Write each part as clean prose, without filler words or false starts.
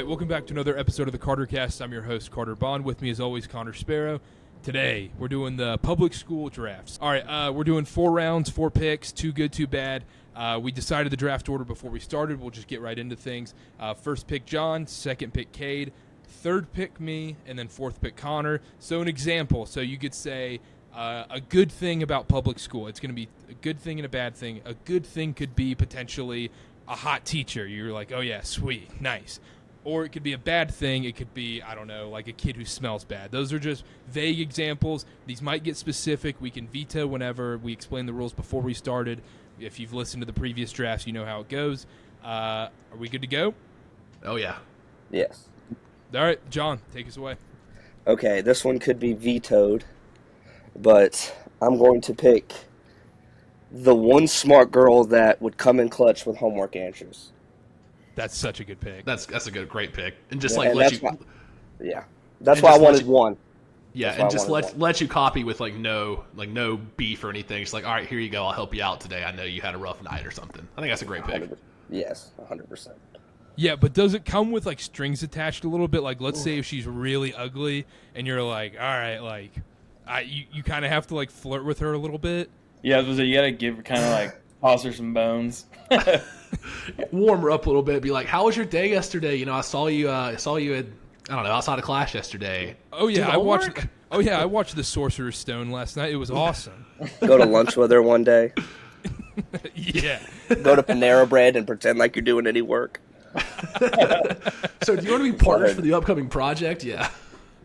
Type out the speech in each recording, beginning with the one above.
right, welcome back to another episode of the Karter Cast. I'm your host, Karter Baughan. With me, as always, Connor Sparrow. Today, we're doing the public school drafts. All right, we're doing 4 rounds, 4 picks, 2 good, 2 bad. We decided the draft order before we started. We'll just get right into things. First pick, John. Second pick, Kade. Third pick, me. And then fourth pick, Connor. So an example. So you could say a good thing about public school. It's going to be a good thing and a bad thing. A good thing could be potentially a hot teacher. You're like, oh, yeah, sweet, nice. Or it could be a bad thing. It could be, I don't know, like a kid who smells bad. Those are just vague examples. These might get specific. We can veto whenever. We explained the rules before we started. If you've listened to the previous drafts, you know how it goes. Are we good to go? Oh, yeah. Yes. All right, John, take us away. Okay, this one could be vetoed, but I'm going to pick the one smart girl that would come in clutch with homework answers. That's such a good pick. That's a great pick. And just Yeah, like and let you that's why I wanted one. Yeah, That's and why I just wanted let you copy with no beef or anything. It's like, all right, here you go. I'll help you out today. I know you had a rough night or something. I think that's a great pick. 100%. Yes, 100%. Yeah, but does it come with like strings attached a little bit? Like, let's say if she's really ugly and you're like, all right, like, you kind of have to like flirt with her a little bit. Yeah, you gotta give her kind of like toss her some bones. Warm her up a little bit. Be like, how was your day yesterday? You know, I saw you outside of class yesterday. Oh yeah, I watched. I watched The Sorcerer's Stone last night. It was awesome. Go to lunch with her one day. Yeah. Go to Panera Bread and pretend like you're doing any work. So do you want to be partners for the upcoming project? Yeah.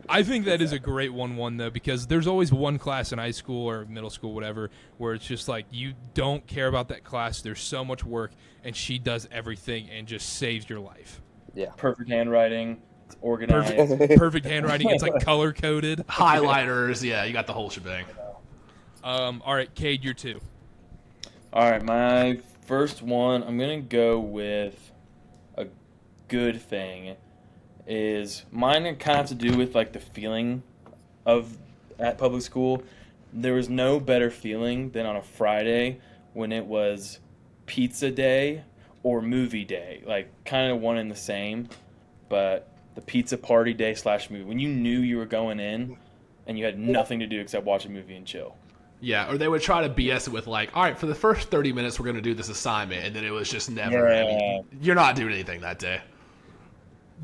I think that is a great 1-1, though, because there's always one class in high school or middle school, whatever, where it's just like you don't care about that class. There's so much work, and she does everything and just saves your life. Yeah. Perfect handwriting. It's organized. Perfect handwriting. It's like color-coded. Highlighters. Yeah, you got the whole shebang. All right, Kade, you're 2. All right, my first one, I'm going to go with a good thing. Is mine kind of have to do with like the feeling of at public school. There was no better feeling than on a Friday when it was pizza day or movie day, like kind of one and the same, but the pizza party day / movie, when you knew you were going in and you had nothing to do except watch a movie and chill. Yeah, or they would try to BS it with like, all right, for the first 30 minutes we're going to do this assignment, and then it was just never. Yeah. I mean, you're not doing anything that day.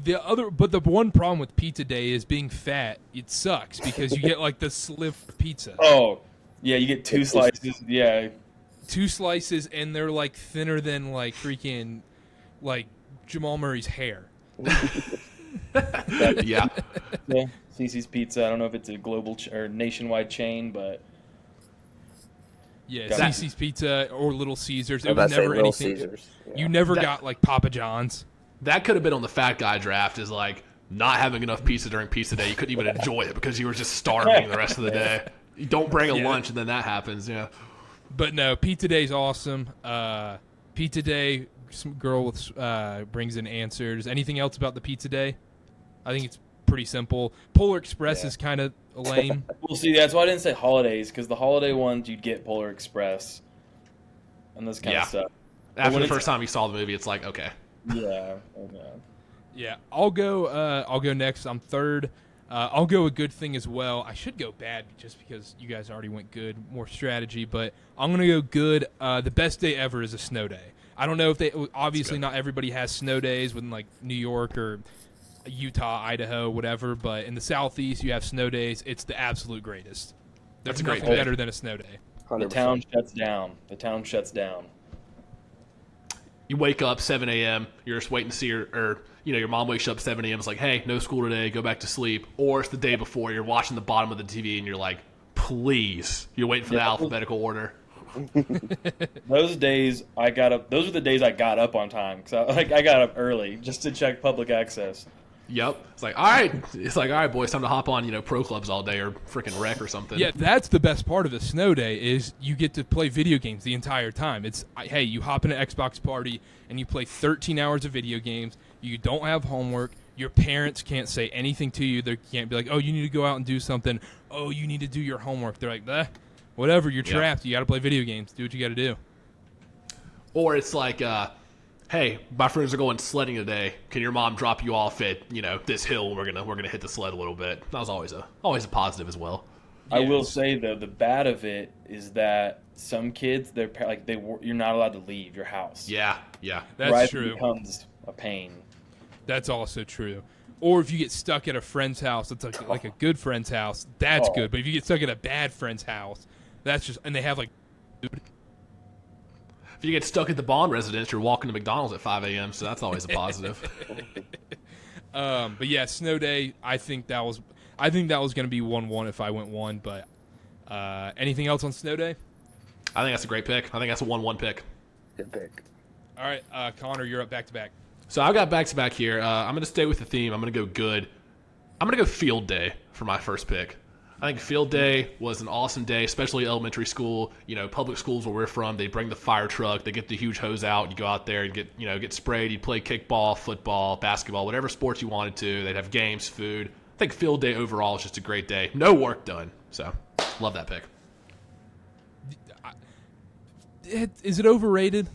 But the one problem with pizza day is being fat. It sucks because you get like the sliver pizza. Oh, yeah, you get 2 slices. Yeah. 2 slices, and they're like thinner than like freaking like Jamal Murray's hair. Yeah. Yeah. Cece's Pizza. I don't know if it's a global or nationwide chain, but yeah, Got Cece's Pizza or Little Caesars. I It was was about to say never Little anything. Caesars. Yeah. You never got like Papa John's. That could have been on the fat guy draft, is like not having enough pizza during pizza day. You couldn't even enjoy it because you were just starving the rest of the day. You don't bring a lunch and then that happens, yeah. But no, pizza day's awesome. Pizza day, some girl with brings in answers. Anything else about the pizza day? I think it's pretty simple. Polar Express is kind of lame. Well, see, that's why I didn't say holidays, because the holiday ones you'd get Polar Express and this kind of stuff. After the first time you saw the movie, it's like, okay. Yeah. Okay. Yeah, I'll go next. I'm third. I'll go a good thing as well. I should go bad just because you guys already went good, more strategy, but I'm going to go good. The best day ever is a snow day. I don't know if obviously not everybody has snow days in like New York or Utah, Idaho, whatever, but in the Southeast you have snow days. It's the absolute greatest. There's nothing better than a snow day. 100%. The town shuts down. The town shuts down. You wake up 7 a.m., you're just waiting to see your mom wakes you up 7 a.m., it's like, hey, no school today, go back to sleep. Or it's the day before, you're watching the bottom of the TV and you're like, please. You're waiting for the alphabetical order. Those days I got up. Those were the days I got up on time because I got up early just to check public access. Yep. It's like, all right, boys, time to hop on, pro clubs all day or freaking rec or something. Yeah, that's the best part of a snow day is you get to play video games the entire time. It's, hey, you hop in an Xbox party and you play 13 hours of video games. You don't have homework. Your parents can't say anything to you. They can't be like, oh, you need to go out and do something. Oh, you need to do your homework. They're like, whatever, you're trapped. You got to play video games. Do what you got to do. Or it's like hey, my friends are going sledding today. Can your mom drop you off at this hill? We're gonna hit the sled a little bit. That was always a positive as well. I will say though, the bad of it is that some kids, you're not allowed to leave your house. Yeah. That's true. It becomes a pain. That's also true. Or if you get stuck at a friend's house, it's like a good friend's house, that's good. But if you get stuck at a bad friend's house, that's just, and they have like food. If you get stuck at the Baughan residence, you're walking to McDonald's at 5 a.m., so that's always a positive. But yeah, snow day, I think that was going to be 1-1 if I went 1. But anything else on snow day? I think that's a great pick. I think that's a 1-1 pick. Good pick. All right, Connor, you're up back to back. So I've got back-to-back here. I'm going to stay with the theme. I'm going to go good. I'm going to go field day for my first pick. I think field day was an awesome day, especially elementary school. Public schools where we're from, they bring the fire truck, they get the huge hose out, you go out there and get sprayed. You play kickball, football, basketball, whatever sports you wanted to. They'd have games, food. I think field day overall is just a great day. No work done. So, love that pick. Is it overrated?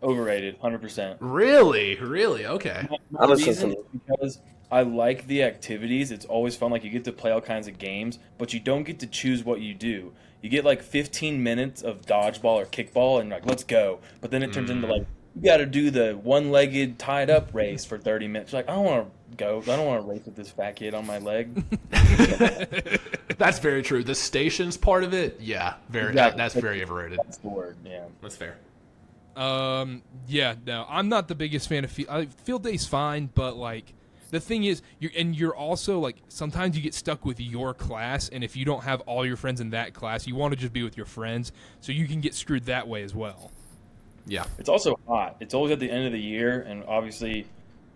Overrated, 100%. Really? Okay. I was Reason thinking- is because I like the activities. It's always fun. Like, you get to play all kinds of games, but you don't get to choose what you do. You get like 15 minutes of dodgeball or kickball, and you're like, let's go. But then it turns into like, you got to do the one-legged tied-up race for 30 minutes. You're like, I don't want to go. I don't want to race with this fat kid on my leg. That's very true. The stations part of it, yeah, that's very overrated. That's the word, yeah. That's fair. Yeah, no, I'm not the biggest fan of field day's fine, but like the thing is, you're also like sometimes you get stuck with your class, and if you don't have all your friends in that class, you want to just be with your friends, so you can get screwed that way as well. Yeah, it's also hot. It's always at the end of the year, and obviously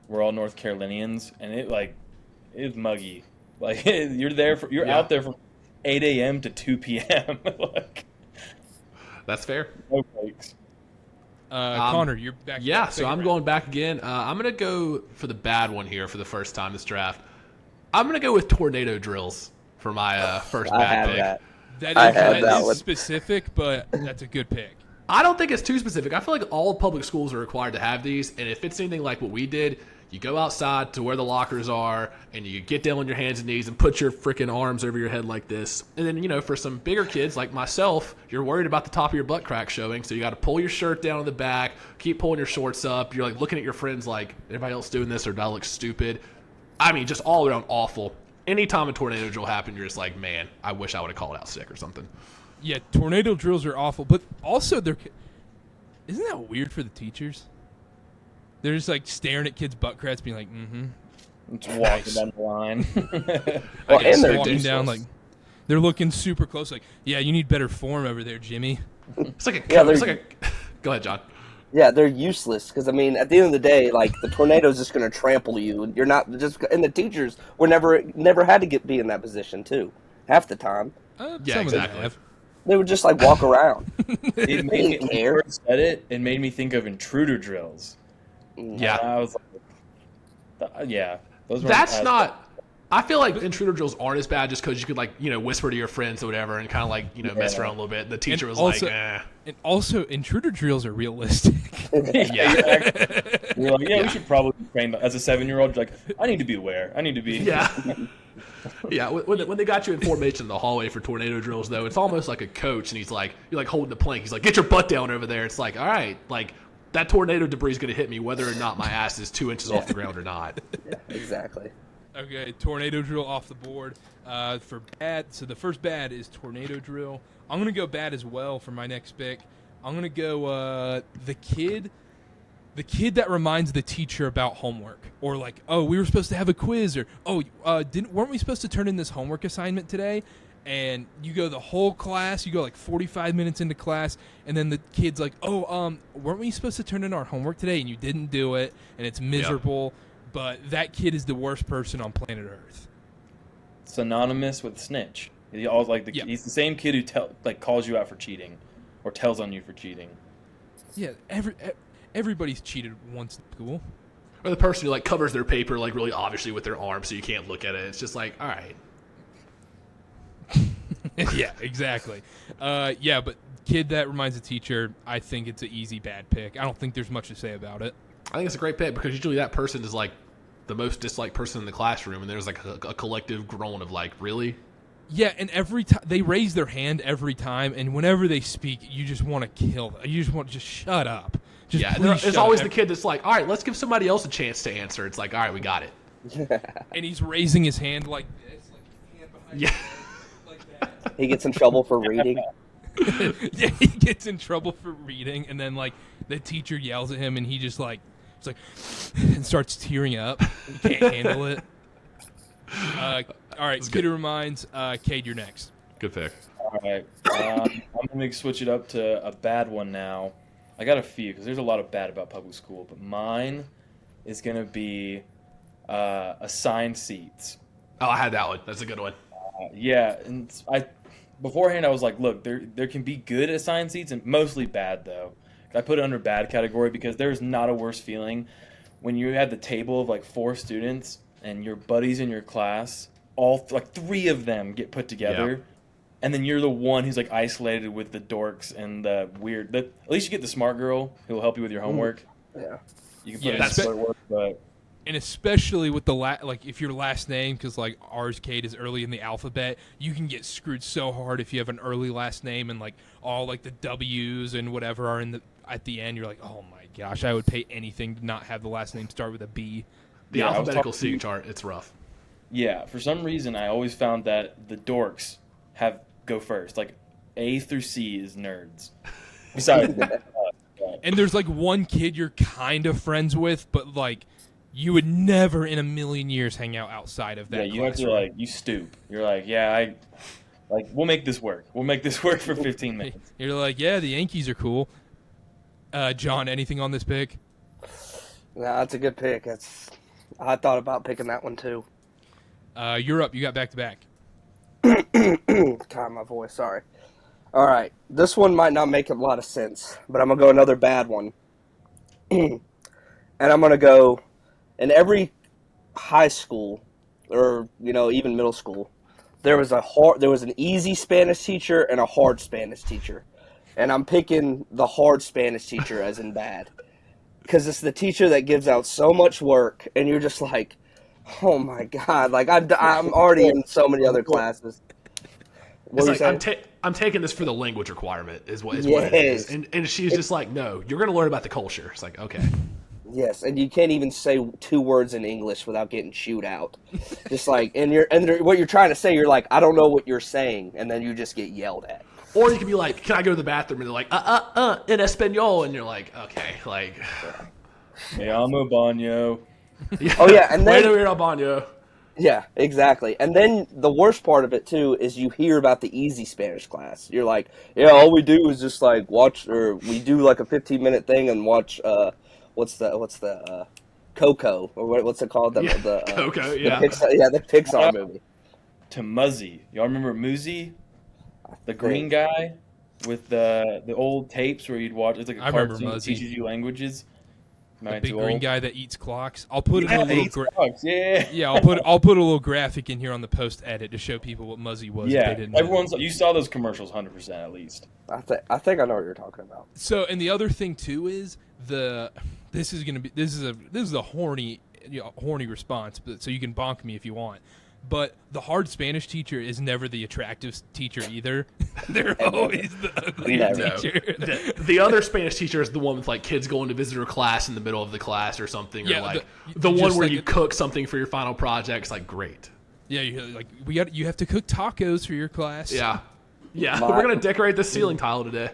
we're all North Carolinians, and it's muggy. Like you're out there from 8 a.m. to 2 p.m. Like, that's fair. No breaks. Connor, you're back. Yeah, so I'm going back again. I'm going to go for the bad one here for the first time this draft. I'm going to go with tornado drills for my first bad pick. That That one. is specific, but that's a good pick. I don't think it's too specific. I feel like all public schools are required to have these, and if it's anything like what we did, you go outside to where the lockers are, and you get down on your hands and knees and put your freaking arms over your head like this. And then, for some bigger kids like myself, you're worried about the top of your butt crack showing, so you got to pull your shirt down in the back, keep pulling your shorts up. You're like looking at your friends like, everybody else doing this, or do I look stupid? I mean, just all around awful. Anytime a tornado drill happened, you're just like, man, I wish I would have called out sick or something. Yeah, tornado drills are awful, but also isn't that weird for the teachers? They're just like staring at kids' butt cracks, being like, Just walking down the line. Well, and they're walking useless. down like they're looking super close, like, yeah, you need better form over there, Jimmy. It's like a Yeah, it's like a Go ahead, John. Yeah, they're useless because I mean, at the end of the day, like the tornado's just going to trample you, and you're not just. And the teachers were never had to be in that position too. Half the time, Yeah, some of them exactly. have. they would just like walk around. It made me, when you first said it, it made me think of intruder drills. Yeah. And I was like, yeah. Those were That's not. I feel like intruder drills aren't as bad just because you could whisper to your friends or whatever and kind of mess around a little bit. The teacher was also, like, eh. And also, intruder drills are realistic. Yeah. You're like, we should probably train as a 7-year-old. You're like, I need to be aware. I need to be. Yeah. Yeah, when they got you in formation in the hallway for tornado drills, though, it's almost like a coach, and you're like holding the plank. He's like, get your butt down over there. It's like, all right, like that tornado debris is going to hit me whether or not my ass is 2 inches off the ground or not. Yeah, exactly. Okay, tornado drill off the board for bad. So the first bad is tornado drill. I'm going to go bad as well for my next pick. I'm going to go the kid that reminds the teacher about homework, or like, oh, we were supposed to have a quiz, or weren't we supposed to turn in this homework assignment today? And you go the whole class, you go like 45 minutes into class, and then the kid's like, oh, weren't we supposed to turn in our homework today? And you didn't do it, and it's miserable. Yep. But that kid is the worst person on planet Earth. Synonymous with snitch. He's the same kid who calls you out for cheating, or tells on you for cheating. Yeah, everybody's cheated once in school. Or the person who covers their paper really obviously with their arm so you can't look at it. It's just like, all right. Yeah, exactly. But kid that reminds a teacher, I think it's an easy bad pick. I don't think there's much to say about it. I think it's a great pick because usually that person is like the most disliked person in the classroom, and there's like a collective groan of like, really? Yeah, and every time they raise their hand every time, and whenever they speak, you just want to kill them. You just want to just shut up. Just Yeah, please there's shut always up. the kid that's like, all right, let's give somebody else a chance to answer. It's like, all right, we got it. And he's raising his hand like this, like hand behind Yeah. his head, like that. He gets in trouble for reading. Yeah, he gets in trouble for reading, and then like the teacher yells at him, and he just like it's like and starts tearing up. He can't handle it. All right, kid who reminds. Kade, you're next. Good pick. All right. I'm going to switch it up to a bad one now. I got a few because there's a lot of bad about public school, but mine is going to be assigned seats. Oh, I had that one. That's a good one. Yeah, and beforehand I was like, look, there can be good assigned seats and mostly bad though. I put it under bad category because there's not a worse feeling when you have the table of like 4 students and your buddies in your class, like 3 of them get put together. Yeah. And then you're the one who's like isolated with the dorks and the weird. At least you get the smart girl who will help you with your homework. Yeah. You can put Yeah, in that's- smart work, but And especially with the like, if your last name, because like ours, Kate, is early in the alphabet, you can get screwed so hard if you have an early last name and like all like the W's and whatever are at the end. You're like, oh my gosh, I would pay anything to not have the last name start with a B. The Yeah, I was alphabetical talking- seating chart, it's rough. yeah, for some reason I always found that the dorks go first. Like A through C is nerds. Besides, And there's like one kid you're kind of friends with, but like you would never in a million years hang out outside of that. yeah, you have to classroom. like you stoop. You're like, yeah, we'll make this work. We'll make this work for 15 minutes. You're like, yeah, the Yankees are cool. John, anything on this pick? Nah, that's a good pick. I thought about picking that one too. You're up. You got back to back. God, my voice. Sorry. All right, this one might not make a lot of sense, but I'm gonna go another bad one, and I'm gonna go in every high school, or even middle school. There was an easy Spanish teacher and a hard Spanish teacher, and I'm picking the hard Spanish teacher as in bad, because it's the teacher that gives out so much work, and you're just like, oh my God, like I'm already in so many other classes. What It's were you like saying? I'm taking this for the language requirement is what it Yes. is. And she's just like, no, you're going to learn about the culture. It's like, okay. Yes, and you can't even say 2 words in English without getting chewed out. Just like, what you're trying to say, you're like, I don't know what you're saying, and then you just get yelled at. Or you can be like, can I go to the bathroom? And they're like, in Espanol. And you're like, okay, like. Me amo baño. Oh yeah, and then Wait a minute, baño. yeah, exactly. And then the worst part of it too is you hear about the easy Spanish class. You're like, yeah, all we do is just like watch, or we do like a 15-minute thing and watch. What's the Coco, or what's it called? Coco, yeah. The Pixar movie. To Muzzy. Y'all remember Muzzy? The green guy with the old tapes where you'd watch. It's like a I remember cartoon that Muzzy. teaches you languages. The big green guy that eats clocks. I'll put it in Yeah, a little. Yeah, I'll put a little graphic in here on the post edit to show people what Muzzy was. If Yeah, they didn't know. you saw those commercials 100% at least. I think I know what you're talking about. So, and the other thing too is this is a horny response, but so you can bonk me if you want. But the hard Spanish teacher is never the attractive teacher either. They're always the ugly Never. teacher. The other Spanish teacher is the one with like kids going to visitor class in the middle of the class or something. Yeah, or like the- the one just where like you cook something for your final project. It's like, great. Yeah, you're like you have to cook tacos for your class. Yeah. Yeah, My- we're going to decorate the ceiling tile today.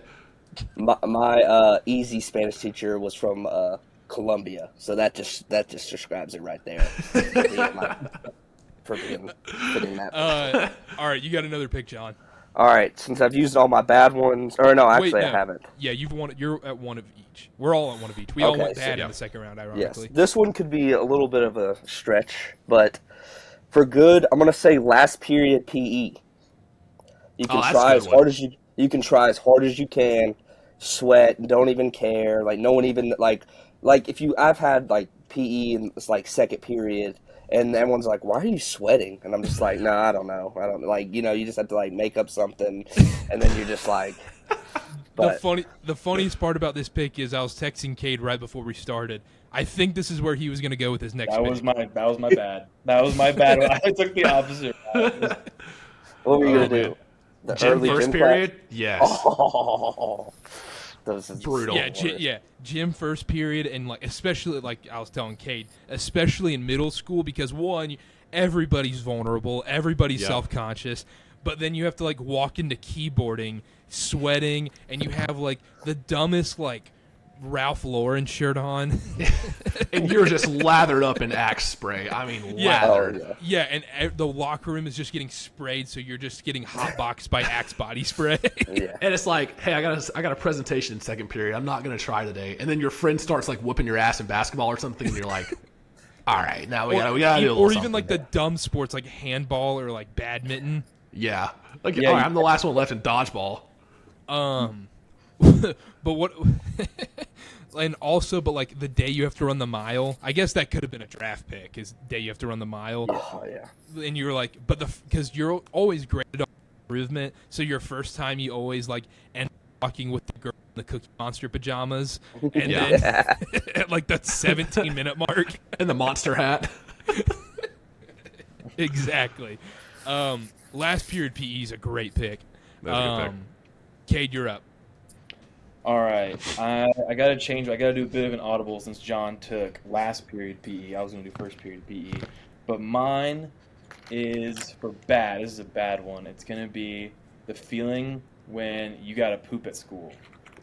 My easy Spanish teacher was from Colombia, so that just describes it right there. for being that. All right, you got another pick, John. All right, since I've used all my bad ones, or no, actually Wait, I haven't. Yeah, you're at one of each. We're all at one of each. We all Okay, went so- bad yeah. in the second round, Yes, ironically. this one could be a little bit of a stretch, but for good, I'm gonna say last period PE. You can Oh, that's try a as good one. hard as you can try as hard as you can, sweat, and don't even care. Like no one even like if I've had like PE in it's like second period, And everyone's like, "Why are you sweating?" And I'm just like, "No, I don't know. I don't like, you just have to like make up something, and then you're just like." But The funniest part about this pick is I was texting Kade right before we started. I think this is where he was going to go with his next pick. That was my bad. That was my bad. I took the opposite route. what were you gonna do? The Gym early first gym period? class? Yes. Oh, this is Brutal. Yeah, gym first period, and like especially like I was telling Kate, especially in middle school, because one, everybody's vulnerable, everybody's Yep. self-conscious, but then you have to like walk into keyboarding, sweating, and you have like the dumbest like Ralph Lauren shirt on. And you're just lathered up in Axe spray. I mean, Yeah. lathered. Oh, Yeah, and the locker room is just getting sprayed, so you're just getting hotboxed by Axe body spray. yeah. And it's like, hey, I got a presentation in second period. I'm not gonna try today. And then your friend starts like whooping your ass in basketball or something, and you're like, all right, now we gotta do a little or even something. like the dumb sports like handball or like badminton. Yeah. Like, Yeah, all right, you- I'm the last one left in dodgeball. But what and also but like the day you have to run the mile, I guess that could have been a draft pick, is the day you have to run the mile. Oh yeah. And you're like, but because you're always graded on improvement, so your first time you always like end up walking with the girl in the Cookie Monster pajamas, and Yeah. then at like that 17-minute mark. And the monster hat. Exactly. Last period PE is a great pick. That's a good Cade, you're up. All right, I got to change. I got to do a bit of an audible since John took last period PE. I was going to do first period PE, but mine is for bad. This is a bad one. It's going to be the feeling when you got to poop at school.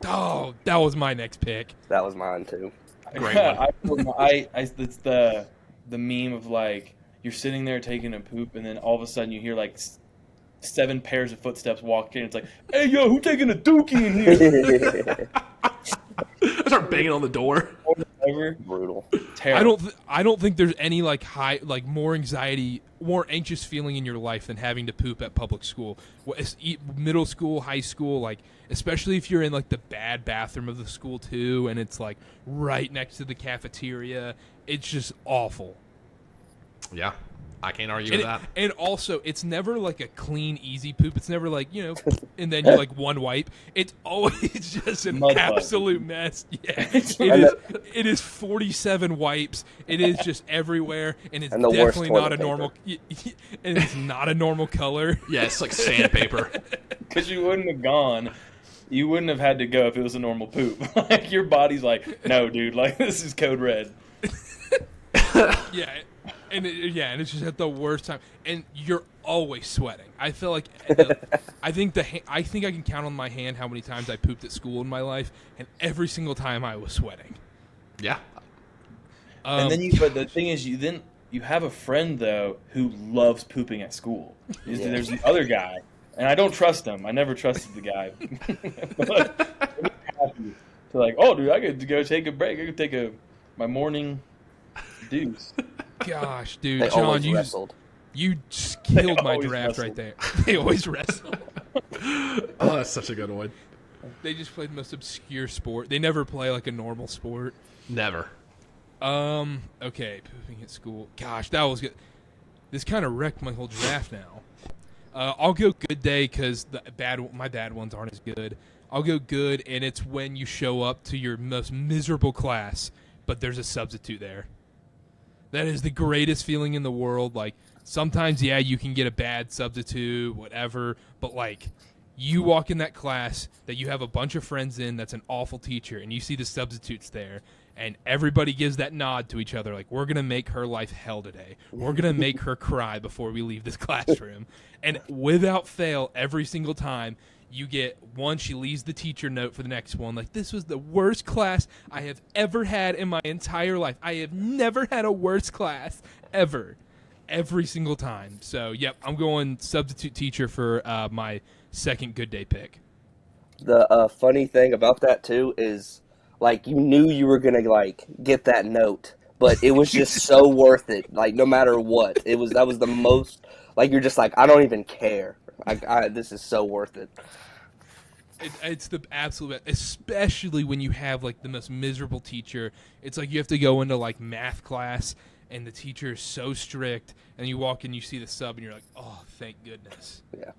Oh, that was my next pick. That was mine too. Great one. It's the meme of like you're sitting there taking a poop, and then all of a sudden you hear like 7 pairs of footsteps walk in. It's like, hey yo, who taking a dookie in here? I start banging on the door. Whatever. Brutal. Terrible. I don't think there's any like more anxious feeling in your life than having to poop at public school. Middle school, high school, like especially if you're in like the bad bathroom of the school too, and it's like right next to the cafeteria. It's just awful. Yeah. I can't argue with that. And also, it's never like a clean, easy poop. It's never like, and then you like one wipe. It's always just an Mud absolute mess. Yeah. It is 47 wipes. It is just everywhere. And it's And the worst definitely not toilet a normal, and it's not a normal color. Yeah, it's like sandpaper. Because you wouldn't have gone. You wouldn't have had to go if it was a normal poop. Like your body's like, no, dude. Like this is code red. Yeah. And it's just at the worst time, and you're always sweating. I feel like I think I can count on my hand how many times I pooped at school in my life, and every single time I was sweating. Yeah. And then but the thing is, you have a friend though who loves pooping at school. There's the other guy, and I don't trust him. I never trusted the guy. But I'm happy to like, oh, dude, I get to go take a break. I could take my morning deuce. Gosh, dude, They John, always wrestled. you just killed my always draft wrestle. right there. They always wrestle. Oh, that's such a good one. They just play the most obscure sport. They never play like a normal sport. Never. Okay, pooping at school. Gosh, that was good. This kind of wrecked my whole draft now. I'll go good day because my bad ones aren't as good. I'll go good, and it's when you show up to your most miserable class, but there's a substitute there. That is the greatest feeling in the world. Like, sometimes, yeah, you can get a bad substitute, whatever, but, like, you walk in that class that you have a bunch of friends in that's an awful teacher, and you see the substitutes there, and everybody gives that nod to each other, like, we're going to make her life hell today. We're going to make her cry before we leave this classroom. And without fail, every single time, you get one, she leaves the teacher note for the next one. Like, this was the worst class I have ever had in my entire life. I have never had a worse class ever. Every single time. So, yep, I'm going substitute teacher for my second good day pick. The funny thing about that too is, like, you knew you were gonna like get that note, but it was just so worth it. Like, no matter what, that was the most. Like, you're just like, I don't even care. This is so worth it. It's the absolute best, especially when you have like the most miserable teacher. It's like you have to go into like math class and the teacher is so strict, and you walk in, you see the sub, and you're like, oh, thank goodness. Yeah.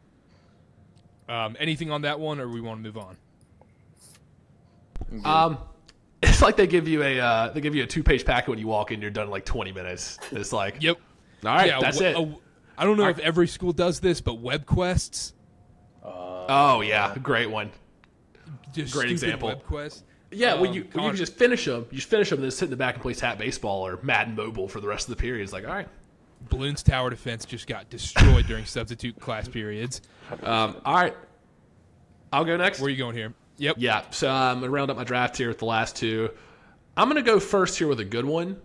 Anything on that one, or we want to move on? It's like they give you a 2-page packet when you walk in. You're done in like 20 minutes. It's like, Yep. all right, Yeah, that's it. I don't know if every school does this, but web quests. Oh yeah, great one. Just Great stupid example. Web quests. Yeah, when you Connor- can just finish them. You just finish them and then sit in the back and play tap baseball or Madden Mobile for the rest of the period. It's like, all right. Balloons Tower Defense just got destroyed during substitute class periods. All right. I'll go next. Where are you going here? Yep. Yeah, so I'm going to round up my draft here with the last two. I'm going to go first here with a good one.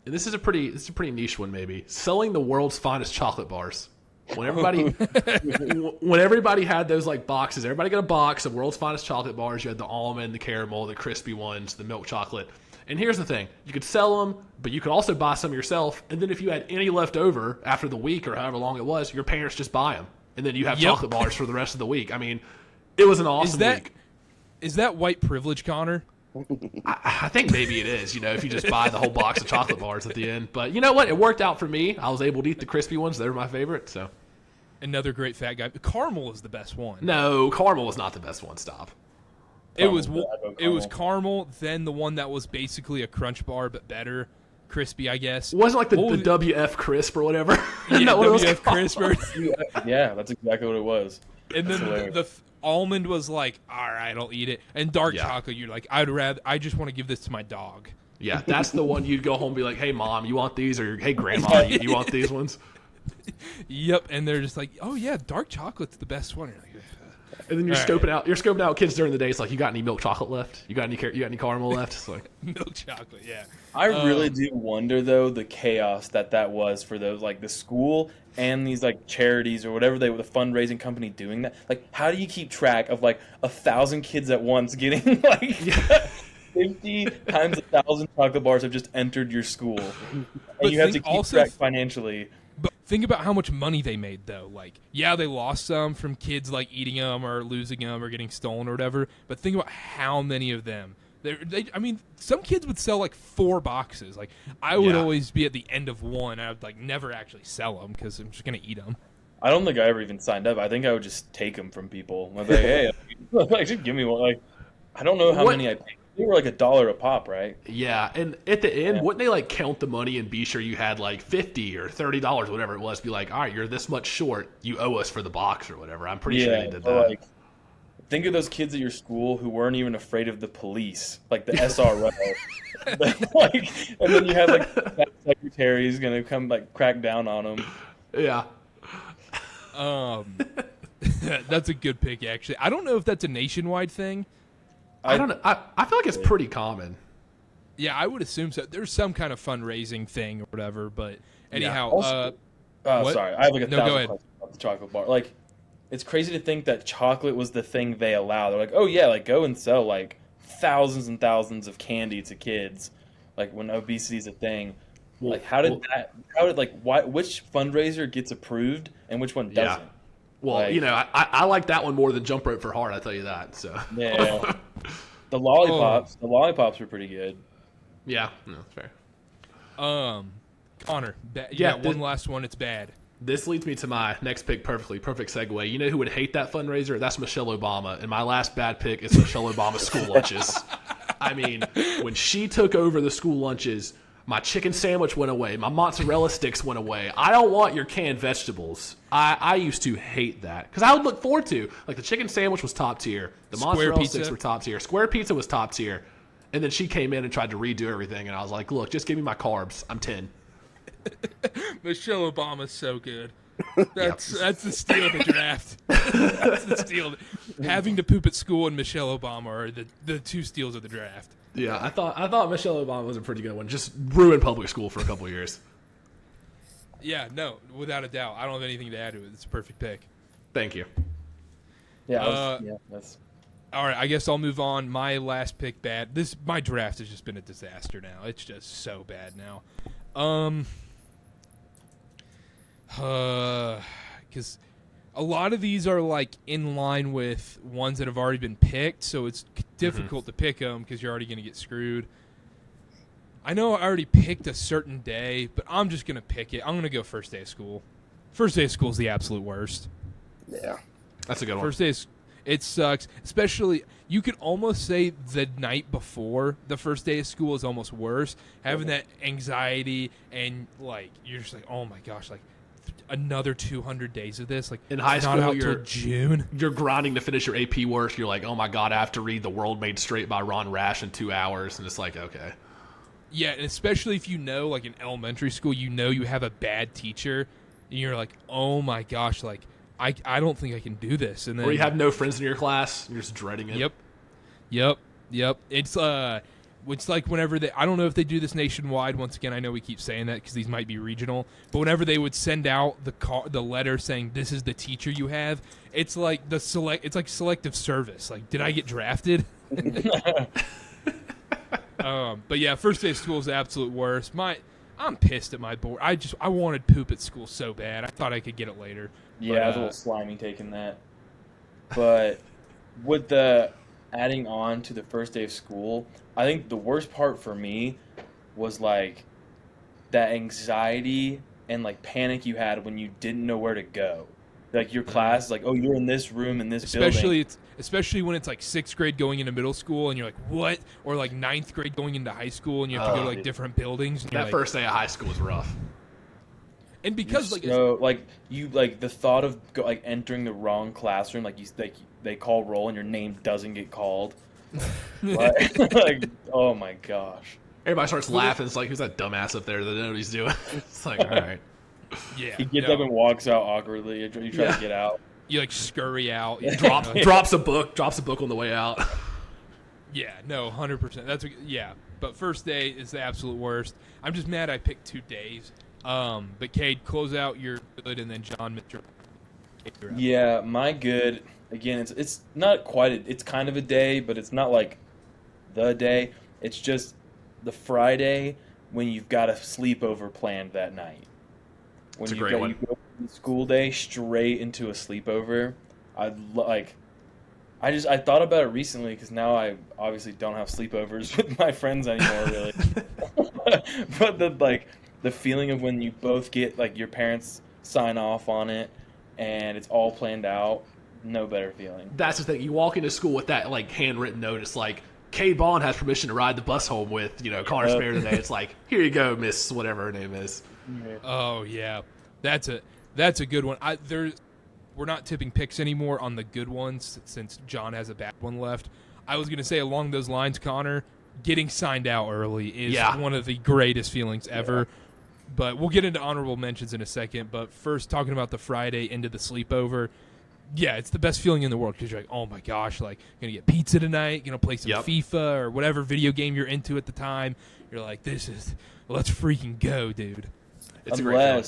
And this is a pretty niche one maybe. Selling the world's finest chocolate bars. When everybody had those like boxes, everybody got a box of world's finest chocolate bars. You had the almond, the caramel, the crispy ones, the milk chocolate. And here's the thing. You could sell them, but you could also buy some yourself. And then if you had any left over after the week or however long it was, your parents just buy them. And then you have chocolate bars for the rest of the week. I mean, it was an awesome week. Is that white privilege, Connor? I think maybe it is, if you just buy the whole box of chocolate bars at the end. But you know what? It worked out for me. I was able to eat the crispy ones. They were my favorite. So Another great fat guy. Caramel is the best one. no, caramel was not the best one. Stop. It was caramel, then the one that was basically a crunch bar but better, crispy, I guess. It wasn't like the WF crisp or whatever. Yeah, That what it was WF called? crisp. Yeah, that's exactly what it was. And then the almond was like, all right, I'll eat it. And dark chocolate, you're like, I just want to give this to my dog. Yeah, that's the one you'd go home and be like, hey, Mom, you want these? Or, hey, Grandma, you want these ones? Yep, and they're just like, oh, yeah, dark chocolate's the best one. You're like, And then you're scoping out kids during the day. It's like, you got any milk chocolate left? You got any caramel left? It's like milk chocolate, yeah. I really do wonder, though, the chaos that was for those, like the school and these like charities or whatever the fundraising company doing that. Like, how do you keep track of like 1,000 kids at once getting like 50 times 1,000 chocolate bars have just entered your school, and you have to keep track financially. But think about how much money they made, though. Like, yeah, they lost some from kids like eating them or losing them or getting stolen or whatever. But think about how many of them. I mean, some kids would sell like 4 boxes. Like, I would always be at the end of one. I would like never actually sell them because I'm just gonna eat them. I don't think I ever even signed up. I think I would just take them from people. I'd be like, hey, like, just give me one. Like, I don't know how many I paid. They were like $1 a pop, right? Yeah, and at the end, wouldn't they like count the money and be sure you had like $50 or $30, whatever it was? Be like, all right, you're this much short. You owe us for the box or whatever. I'm pretty sure they did that. Like, think of those kids at your school who weren't even afraid of the police, like the SRO. Like, and then you have like that secretary's gonna come like crack down on them. Yeah. That's a good pick, actually. I don't know if that's a nationwide thing. I don't know. I feel like it's pretty common. Yeah, I would assume so. There's some kind of fundraising thing or whatever, but anyhow. Also, what? sorry, I have like 1,000 go ahead. questions about the chocolate bar. Like, it's crazy to think that chocolate was the thing they allow. They're like, oh yeah, like go and sell like thousands and thousands of candy to kids, like when obesity is a thing. Well, like, which fundraiser gets approved and which one doesn't? Well, like, I like that one more than Jump Rope for Heart. I tell you that. So yeah, the lollipops were pretty good. Yeah, no, fair. Connor, one last one. It's bad. This leads me to my next pick perfectly. Perfect segue. You know who would hate that fundraiser? That's Michelle Obama. And my last bad pick is Michelle Obama's school lunches. I mean, when she took over the school lunches, my chicken sandwich went away. My mozzarella sticks went away. I don't want your canned vegetables. I used to hate that because I would look forward to, like, the chicken sandwich was top tier. The mozzarella sticks were top tier. Square pizza was top tier. And then she came in and tried to redo everything. And I was like, look, just give me my carbs. I'm 10. Michelle Obama's so good. That's the steal of the draft. That's the steal. Having to poop at school and Michelle Obama are the two steals of the draft. Yeah, I thought Michelle Obama was a pretty good one. Just ruined public school for a couple of years. Yeah, no, without a doubt. I don't have anything to add to it. It's a perfect pick. Thank you. Yeah, that's. All right, I guess I'll move on. My last pick, bad. My draft has just been a disaster now. It's just so bad now. Because a lot of these are like in line with ones that have already been picked, so it's difficult to pick them because you're already going to get screwed. I know I already picked a certain day, but I'm just going to pick it. I'm going to go first day of school. First day of school is the absolute worst. Yeah. That's a good one. First day is, it sucks. Especially, you could almost say the night before the first day of school is almost worse. Having that anxiety and, like, you're just like, oh my gosh, like, another 200 days of this. Like, In high it's school, not out you're till June. You're grinding to finish your AP work. You're like, oh my god, I have to read The World Made Straight by Ron Rash in 2 hours, and it's like, okay. Yeah, and especially if you know, like, in elementary school, you know you have a bad teacher, and you're like, oh my gosh, like, I don't think I can do this. And then, Or you have no friends in your class. You're just dreading it. Yep. It's like whenever I don't know if they do this nationwide. Once again, I know we keep saying that because these might be regional. But whenever they would send out the letter saying this is the teacher you have, it's like it's like selective service. Like, did I get drafted? But yeah, first day of school is the absolute worst. I'm pissed at my board. I wanted poop at school so bad. I thought I could get it later. Yeah, But, I was a little slimy taking that. But with the adding on to the first day of school, I think the worst part for me was like that anxiety and like panic you had when you didn't know where to go. Like your class is like, oh, you're in this room in this building. Especially when it's like 6th grade going into middle school and you're like, what? Or like 9th grade going into high school and you have to go to like different buildings. And That first day of high school was rough. And because like the thought of entering the wrong classroom, they call roll and your name doesn't get called. like, oh my gosh. Everybody starts laughing. It's like, who's that dumbass up there that knows what he's doing? It's like, all right. Yeah, He gets up and walks out awkwardly. You try to get out. You like scurry out. You Drops a book on the way out. Yeah, no, 100%. But first day is the absolute worst. I'm just mad I picked 2 days. But Kade, close out your good, and then John, Mr. Yeah, my good. Again, it's not quite. It's kind of a day, but it's not like the day. It's just the Friday when you've got a sleepover planned that night. When It's a great one. You go from the school day straight into a sleepover. I thought about it recently because now I obviously don't have sleepovers with my friends anymore, really. But the feeling of when you both get like your parents sign off on it and it's all planned out, no better feeling. That's the thing. You walk into school with that like handwritten note. It's like, Kade Baughan has permission to ride the bus home with, Karter Sparrow today. It's like, here you go, Miss whatever her name is. Oh yeah, that's a good one. We're not tipping picks anymore on the good ones since John has a bad one left. I was gonna say along those lines, Connor, getting signed out early is one of the greatest feelings ever. Yeah. But we'll get into honorable mentions in a second. But first, talking about the Friday into the sleepover. Yeah, it's the best feeling in the world because you're like, oh my gosh, like, gonna get pizza tonight, gonna play some FIFA or whatever video game you're into at the time. You're like, let's freaking go, dude. It's a great feeling.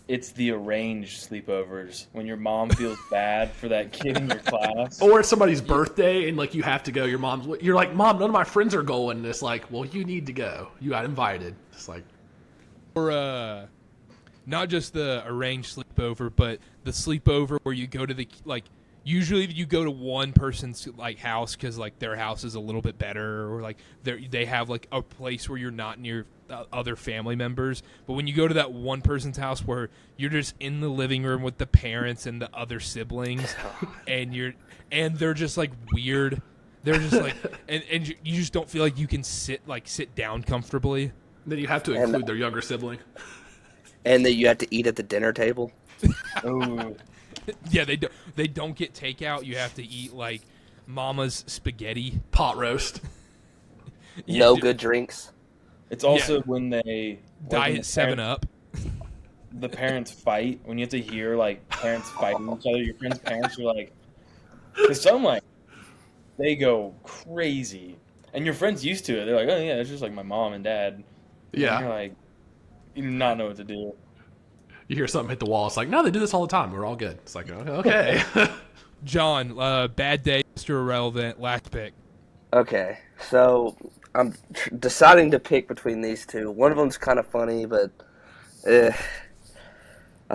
It's the arranged sleepovers when your mom feels bad for that kid in your class. Or it's somebody's birthday and like you have to go. You're like, Mom, none of my friends are going. And it's like, well, you need to go. You got invited. It's like, or not just the arranged sleepover, but the sleepover where you go to usually you go to one person's like house because like their house is a little bit better, or like they have like a place where you're not near other family members. But when you go to that one person's house where you're just in the living room with the parents and the other siblings, and they're just like weird. They're just like and you just don't feel like you can sit down comfortably. Then you have to include their younger sibling. And that you have to eat at the dinner table. Ooh. Yeah, they don't get takeout. You have to eat like mama's spaghetti. Pot roast. No good drinks. It's also when they Diet 7-Up. The parents fight. When you have to hear like parents fighting each other, your friends' parents are like, because some like they go crazy, and your friends used to it. They're like, oh yeah, it's just like my mom and dad. Yeah. And you're like, you do not know what to do. You hear something hit the wall. It's like, no, they do this all the time. We're all good. It's like, okay. John, bad day, Mr. Irrelevant, last pick. Okay, so I'm deciding to pick between these two. One of them's kind of funny, but I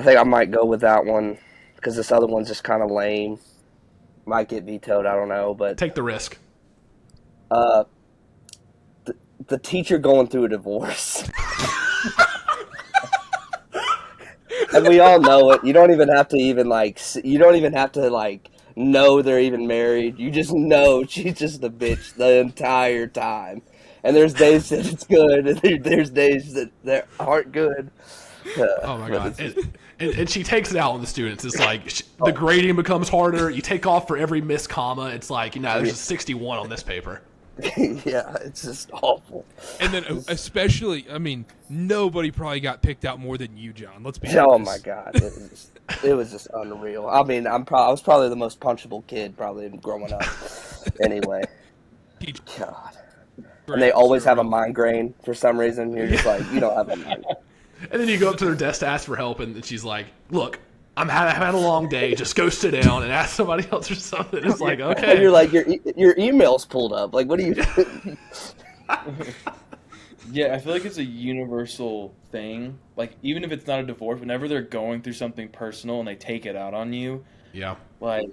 think I might go with that one because this other one's just kind of lame. Might get vetoed, I don't know. But take the risk. the teacher going through a divorce. And we all know it. You don't even have to know they're even married. You just know she's just a bitch the entire time. And there's days that it's good, and there's days that aren't good. Oh my god! And she takes it out on the students. It's like the grading becomes harder. You take off for every missed comma. It's like, there's a 61 on this paper. Yeah, it's just awful. And then especially, nobody probably got picked out more than you, John. Let's be honest. Oh my god, it was just unreal. I was probably the most punchable kid probably growing up. Anyway, God. And they always have a migraine for some reason. You're just like, you don't have a migraine. And then you go up to their desk to ask for help, and she's like, "Look, I've had a long day. Just go sit down and ask somebody else or something." It's like, okay. And you're like, your email's pulled up. Like, what are you doing? Yeah, I feel like it's a universal thing. Like, even if it's not a divorce, whenever they're going through something personal and they take it out on you. Yeah. Like,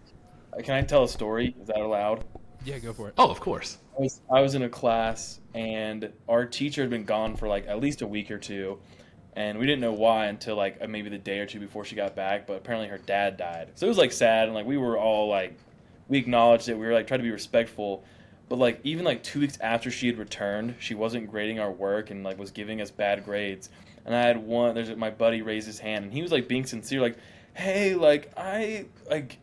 can I tell a story? Is that allowed? Yeah, go for it. Oh, of course. I was in a class, and our teacher had been gone for like at least a week or two, and we didn't know why until like maybe the day or two before she got back. But apparently her dad died, so it was like sad, and like we were all like, we acknowledged it. We were like trying to be respectful, but like even like 2 weeks after she had returned, she wasn't grading our work and like was giving us bad grades. And I had my buddy raised his hand, and he was like being sincere, like, "Hey,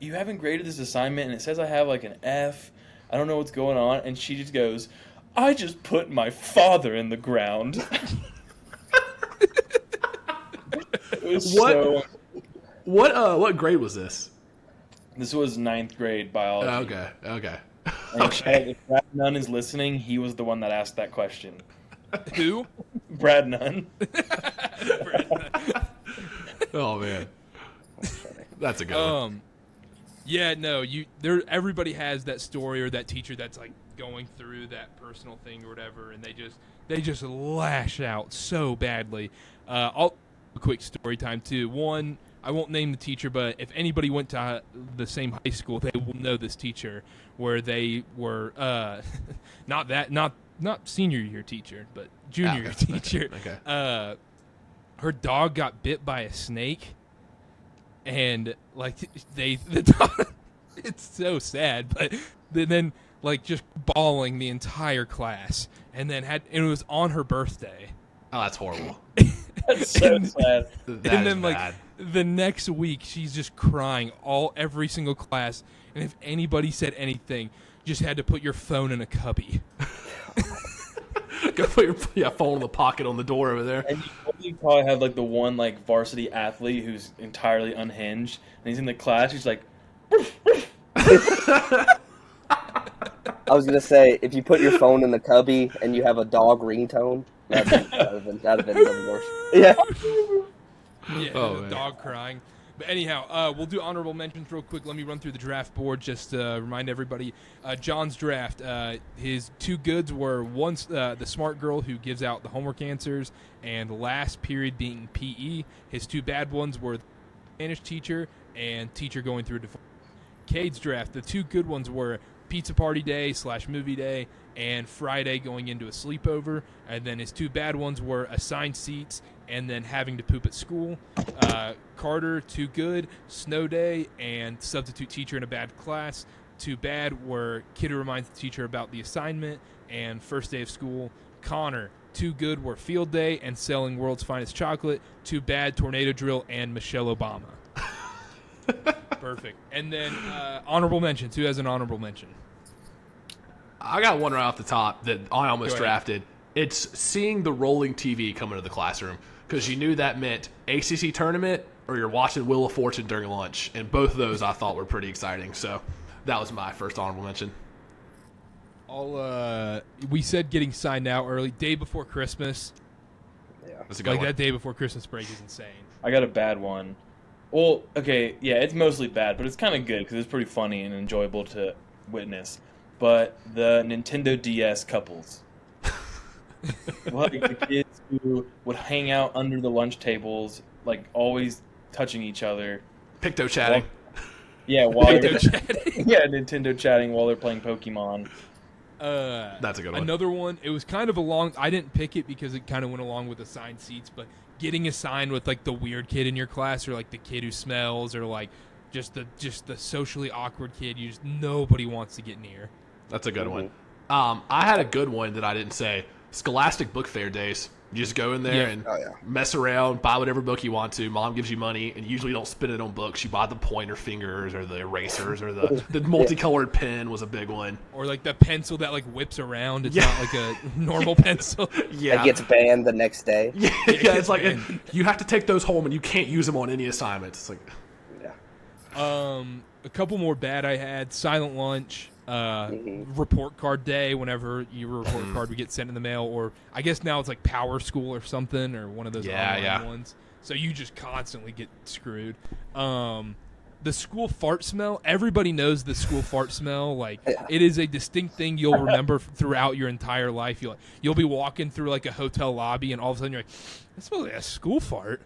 you haven't graded this assignment, and it says I have like an F. I don't know what's going on." And she just goes, "I just put my father in the ground." It was What grade was this? This was 9th grade biology. Okay. And if Brad Nunn is listening, he was the one that asked that question. Who? Brad Nunn. Oh man, that's a good one. Yeah, no, everybody has that story or that teacher that's like going through that personal thing or whatever, and they just lash out so badly. I'll a quick story time too. One, I won't name the teacher, but if anybody went to the same high school, they will know this teacher, where they were not senior year teacher, but junior year teacher. Okay. Her dog got bit by a snake. And like the dog, it's so sad, but then like just bawling the entire class, and then it was on her birthday. Oh, that's horrible. That's so sad. And then like the next week, she's just crying every single class, and if anybody said anything, just had to put your phone in a cubby. Go put your phone in the pocket on the door over there. And you probably have like the one like varsity athlete who's entirely unhinged, and he's in the class. He's like, I was gonna say, if you put your phone in the cubby and you have a dog ringtone, that'd have been the worst. Yeah. Yeah, the dog crying. But anyhow, we'll do honorable mentions real quick. Let me run through the draft board just to remind everybody. John's draft, his two goods were once the smart girl who gives out the homework answers, and the last period being PE. His two bad ones were the Spanish teacher and teacher going through a divorce. Kade's draft, the two good ones were pizza party day / movie day and Friday going into a sleepover. And then his two bad ones were assigned seats and then having to poop at school. Karter, too good, snow day, and substitute teacher in a bad class. Too bad were kid who reminds the teacher about the assignment and first day of school. Connor, too good were field day and selling world's finest chocolate. Too bad, tornado drill and Michelle Obama. Perfect. And then honorable mentions. Who has an honorable mention? I got one right off the top that I almost drafted. It's seeing the rolling TV come into the classroom, because you knew that meant ACC tournament or you're watching Wheel of Fortune during lunch, and both of those I thought were pretty exciting. So that was my first honorable mention. We said getting signed out early, day before Christmas. Yeah, That's a good like one. that day before Christmas break is insane. I got a bad one. Well, okay, yeah, it's mostly bad, but it's kind of good because it's pretty funny and enjoyable to witness. But the Nintendo DS couples. Like the kids who would hang out under the lunch tables, like always touching each other. Picto chatting. While Nintendo chatting. yeah, Nintendo chatting while they're playing Pokemon. That's a good one. Another one. It was kind of along. I didn't pick it because it kind of went along with assigned seats, but getting assigned with like the weird kid in your class, or like the kid who smells, or like just the socially awkward kid nobody wants to get near. That's a good one. I had a good one that I didn't say. Scholastic Book Fair days. You just go in there and mess around, buy whatever book you want to. Mom gives you money, and usually you don't spend it on books. You buy the pointer fingers or the erasers or the multicolored pen was a big one. Or like the pencil that like whips around. It's not like a normal pencil. It gets banned the next day. Yeah, it's like you have to take those home, and you can't use them on any assignments. It's like, a couple more bad I had. Silent lunch. Report card day, whenever your report card would get sent in the mail, or I guess now it's like Power School or something, or one of those online ones. So you just constantly get screwed. The school fart smell, everybody knows the school fart smell. Like, it is a distinct thing you'll remember throughout your entire life. You'll be walking through like a hotel lobby, and all of a sudden you're like, that smells like a school fart.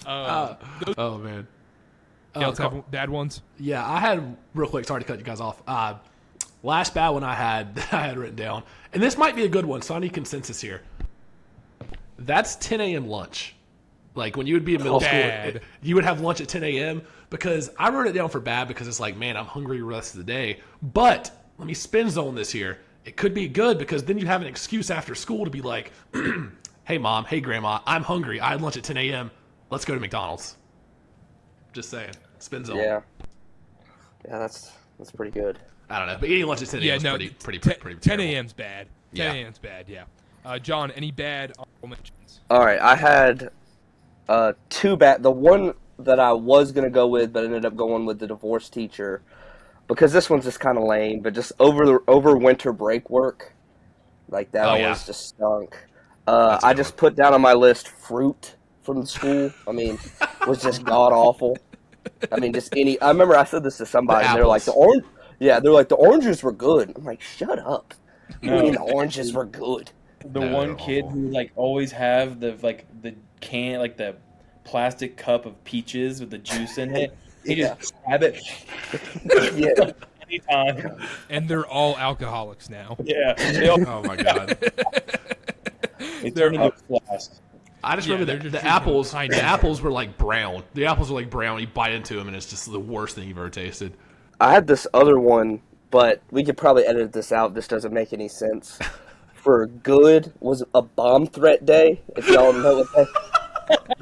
oh man. Let's have bad ones. Yeah, I had real quick. Sorry to cut you guys off. Last bad one I had written down, and this might be a good one, so I need consensus here. That's 10 a.m. lunch. Like when you would be in middle school, you would have lunch at 10 a.m. because I wrote it down for bad because it's like, man, I'm hungry the rest of the day. But let me spin zone this here. It could be good because then you have an excuse after school to be like, hey mom, hey grandma, I'm hungry. I had lunch at 10 a.m. Let's go to McDonald's. Just saying. Spin zone. Yeah, that's pretty good. I don't know, but eating lunch at 10 a.m. is pretty 10 a.m.'s bad. 10 a.m.'s bad, yeah. John, any bad honorable mentions? All right, I had two bad. The one that I was going to go with, but ended up going with the divorce teacher, because this one's just kind of lame, but just over winter break work. Like, that always just stunk. I just put down on my list fruit from the school. I mean, was just god-awful. I mean, just any. I remember I said this to somebody, and they're like, the orange. Yeah, they're like, the oranges were good. I'm like, shut up. No. I mean, the oranges were good. The one kid who like always have the can, like the plastic cup of peaches with the juice in it. He just grab it. Yeah. Anytime. And they're all alcoholics now. Yeah. Oh my god. They're in a flask. I just remember the apples. The apples were like brown. The apples were like brown. You bite into them, and it's just the worst thing you've ever tasted. I had this other one, but we could probably edit this out. This doesn't make any sense. For good was a bomb threat day. If y'all know what that,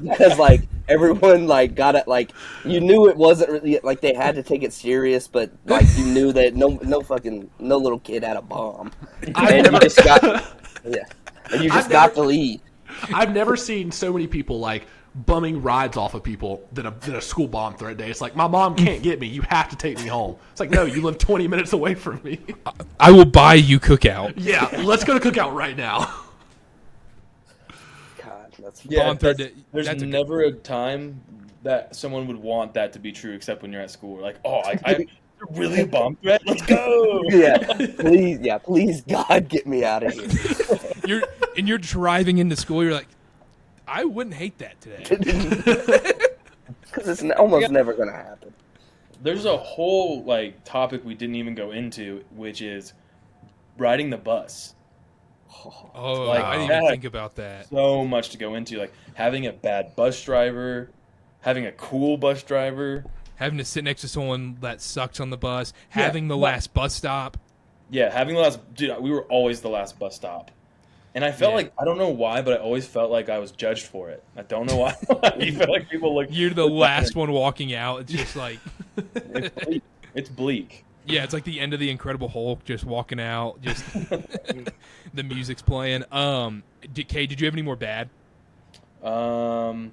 because like everyone like got it. Like you knew it wasn't really like they had to take it serious, but like you knew that no little kid had a bomb, and you just got got the lead. I've never seen so many people like bumming rides off of people than a school bomb threat day. It's like, my mom can't get me. You have to take me home. It's like, no, you live 20 minutes away from me. I will buy you cookout. Yeah, let's go to cookout right now. God, that's there's never a time that someone would want that to be true except when you're at school. Like, oh, I really a bomb threat? Let's go. Please, God, get me out of here. You're driving into school. You're like, I wouldn't hate that today. Because it's almost never going to happen. There's a whole like topic we didn't even go into, which is riding the bus. I didn't even think about that. So much to go into, like having a bad bus driver, having a cool bus driver, having to sit next to someone that sucks on the bus, having the last bus stop. Yeah, having the last. Dude, we were always the last bus stop. And I felt like, I don't know why, but I always felt like I was judged for it. I don't know why. You feel like people look. You're the last one walking out. It's just like. It's bleak. Yeah, it's like the end of the Incredible Hulk, just walking out. Just the music's playing. Kade, did you have any more bad? Not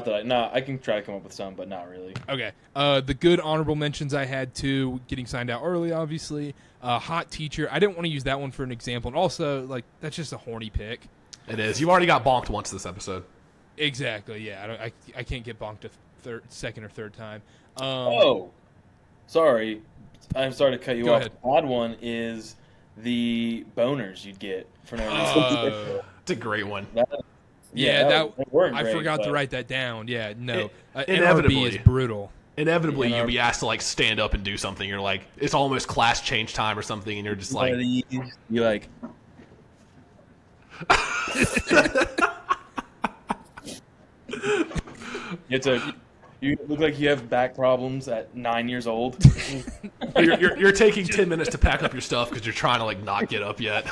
that I can try to come up with some, but not really. Okay. The good honorable mentions I had too, getting signed out early, obviously. Hot teacher. I didn't want to use that one for an example. And also, like, that's just a horny pick. It is. You've already got bonked once this episode. Exactly, yeah. I can't get bonked a second or third time. Sorry. I'm sorry to cut you Go off. ahead. The odd one is the boners you'd get for no reason. It's a great one. I forgot to write that down. Yeah, no. NRB is brutal. Inevitably, You know, you'll be asked to like stand up and do something. You're like, it's almost class change time or something, and you're just like, you like. You look like you have back problems at 9 years old. you're taking 10 minutes to pack up your stuff because you're trying to like not get up yet.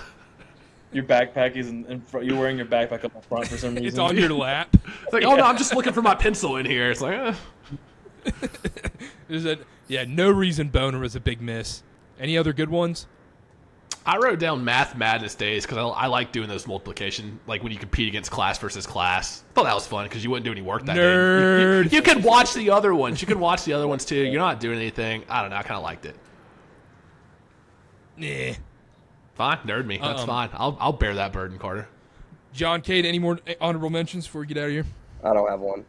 Your backpack is in front. You're wearing your backpack up in front for some reason. It's on your lap. It's like, oh no, I'm just looking for my pencil in here. It's like, No reason boner was a big miss. Any other good ones? I wrote down Math Madness days because I like doing those multiplication, like when you compete against class versus class. I thought that was fun because you wouldn't do any work that Nerd. day. You could watch the other ones. You could watch the other ones too. You're not doing anything. I don't know. I kind of liked it. Nah. Fine, nerd me. That's fine. I'll bear that burden, Carter. John, Kade, any more honorable mentions before we get out of here? I don't have one.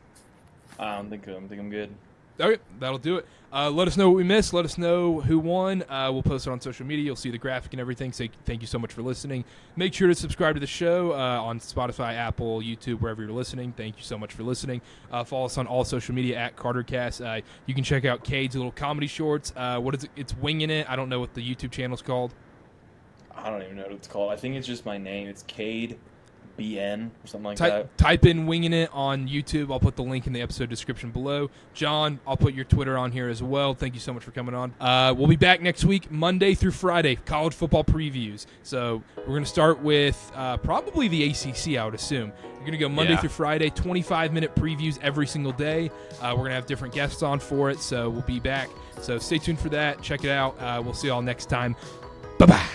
I don't think I'm good. Okay, that'll do it. Let us know what we missed. Let us know who won. We'll post it on social media. You'll see the graphic and everything. So thank you so much for listening. Make sure to subscribe to the show on Spotify, Apple, YouTube, wherever you're listening. Thank you so much for listening. Follow us on all social media at KarterCast. You can check out Cade's little comedy shorts. What is it? It's Winging It. I don't know what the YouTube channel's called. I don't even know what it's called. I think it's just my name. It's Kade BN or something like that. Type in Winging It on YouTube. I'll put the link in the episode description below. John, I'll put your Twitter on here as well. Thank you so much for coming on. We'll be back next week, Monday through Friday, college football previews. So we're going to start with probably the ACC, I would assume. You're going to go Monday through Friday, 25-minute previews every single day. We're going to have different guests on for it, so we'll be back. So stay tuned for that. Check it out. We'll see you all next time. Bye-bye.